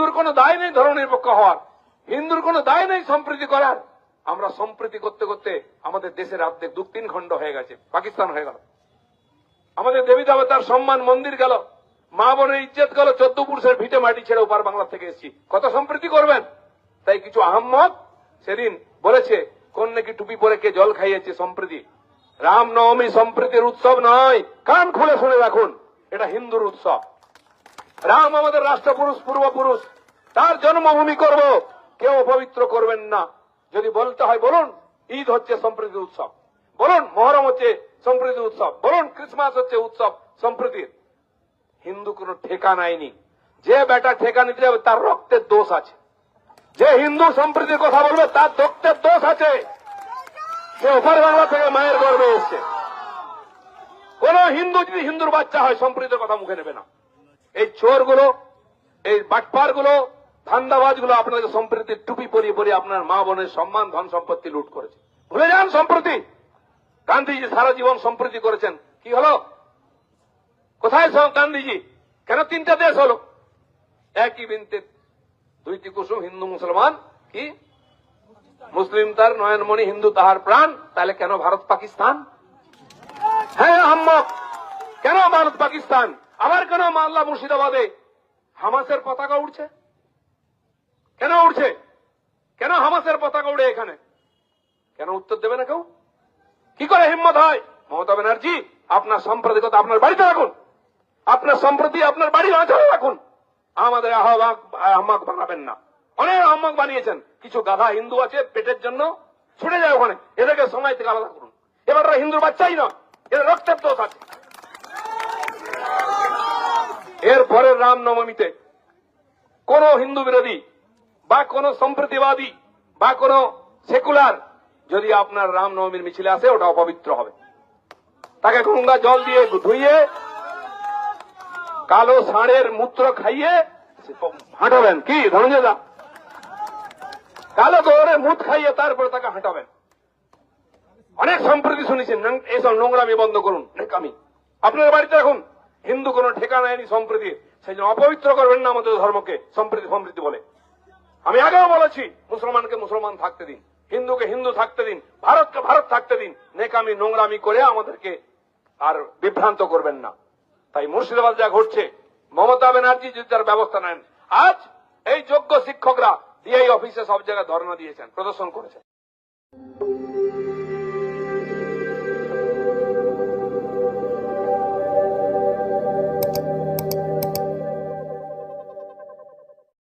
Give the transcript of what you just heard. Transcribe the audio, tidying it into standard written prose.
হিন্দুর কোনো দায় নেই ধর্মনিরপেক্ষ হওয়ার, হিন্দুর কোনো দায় নেই সম্প্রীতি করার। আমরা সম্প্রীতি করতে করতে আমাদের দেশের অর্ধেক 2-3 খণ্ড হয়ে গেছে, পাকিস্তান হয়ে গেল। আমাদের দেবী দেবতার সম্মান মন্দির গেল, মা বোনের ইজ্জত গেল, 14 পুরুষের ভিটে মাটি ছেড়ে ওপার বাংলা থেকে এসেছি, কত সম্প্রীতি করবেন? তাই কিছু আহম্মক সেদিন বলেছে কোন নাকি টুপি পরে কে জল খাইয়েছে সম্প্রীতি। রামনবমী সম্প্রীতির উৎসব নয়, কান খুলে শুনে রাখুন, এটা হিন্দুর উৎসব। রাম আমাদের রাষ্ট্রপুরুষ, পূর্বপুরুষ, তার জন্মভূমি করব, কেউ অপবিত্র করবেন না। যদি বলতে হয় বলুন ঈদ হচ্ছে সম্প্রীতির উৎসব, বলুন মহরম হচ্ছে সম্প্রীতির উৎসব, বলুন ক্রিসমাস হচ্ছে উৎসব সম্প্রীতির। হিন্দু কোনো ঠেকা নেয়নি। যে বেটা ঠেকা নিতে যাবে তার রক্তের দোষ আছে, যে হিন্দু সম্প্রীতির কথা বলবে তার রক্তের দোষ আছে, সে ওপার বাংলা থেকে মায়ের গর্ভে এসছে। কোন হিন্দু যদি হিন্দুর বাচ্চা হয় সম্প্রীতির কথা মুখে নেবে না। এই চোরগুলো, এই বাটপারগুলো, ধান্দাবাজগুলো আপনাদের সম্প্রীতির টুপি পরিয়ে পরিয়ে আপনার মা বোনের সম্মান ধন সম্পত্তি লুট করেছে। ভুলে যান সম্প্রীতি। গান্ধীজি সারা জীবন সম্প্রীতি করেছেন, কি হলো? কোথায় গান্ধীজি? কেন 3টা দেশ হলো? একই বৃন্তে 2টি কুসুম, হিন্দু মুসলমান, কি মুসলিম তার নয়নমণি, হিন্দু তাহার প্রাণ। তাহলে কেন ভারত পাকিস্তান? হ্যাঁ আহম্মক, কেন ভারত পাকিস্তান? আবার কেন মালদা মুর্শিদাবাদে হামাসের পতাকা উঠছে? কেন উঠছে? কেন হামাসের পতাকা উড়ে এখানে? কেন উত্তর দেবে না কেউ? কি করে হিম্মত হয়? মমতা ব্যানার্জি, আপনার সাম্প্রদায়িকতা আপনার বাড়িতে রাখুন, আপনার সম্প্রতি আপনার বাড়ির অঞ্চলে রাখুন, আমাদের আহ্মক বানাবেন না। অনেক আহ্মক বানিয়েছেন, কিছু গাধা হিন্দু আছে পেটের জন্য ছুটে যায় ওখানে, এদেরকে সময় থেকে আলাদা করুন। এবার হিন্দুর বাচ্চাই না, এদের রক্তের দোষ আছে। এরপরের রামনবমীতে কোন হিন্দু বিরোধী বা কোন সম্প্রীতিবাদী বা কোন সেকুলার যদি আপনার রামনবমীর মিছিলে আসে, ওটা অপবিত্র হবে। তাকে গঙ্গা জল দিয়ে ধুইয়ে কালো ষাঁড়ের মূত্র খাইয়ে হাঁটাবেন, কি ধনঞ্জয় দা? কালো দৌড়ের মুখ খাইয়ে তারপরে তাকে হাঁটাবেন। অনেক সম্প্রীতি শুনেছেন, এইসব নোংরামি বন্ধ করুন, নেকামি আপনার বাড়িতে রাখুন। হিন্দু কোন ঠেকা নেয়নি সম্প্রীতির, সেই জন্য অপবিত্র করবেন না আমাদের ধর্মকে সম্প্রীতি সম্প্রীতি বলে। আমি আগেও বলেছি, মুসলমানকে মুসলমান থাকতে দিন, হিন্দুকে হিন্দু থাকতে দিন, ভারতকে ভারত থাকতে দিন। নেকামি নোংরামি করে আমাদেরকে আর বিভ্রান্ত করবেন না। তাই মুর্শিদাবাদ যা ঘটছে, মমতা ব্যানার্জি যদি তার ব্যবস্থা নেন, আজ এই যোগ্য শিক্ষকরা ডিআই অফিসে সব জায়গায় ধর্ণা দিয়েছেন, প্রদর্শন করেছেন।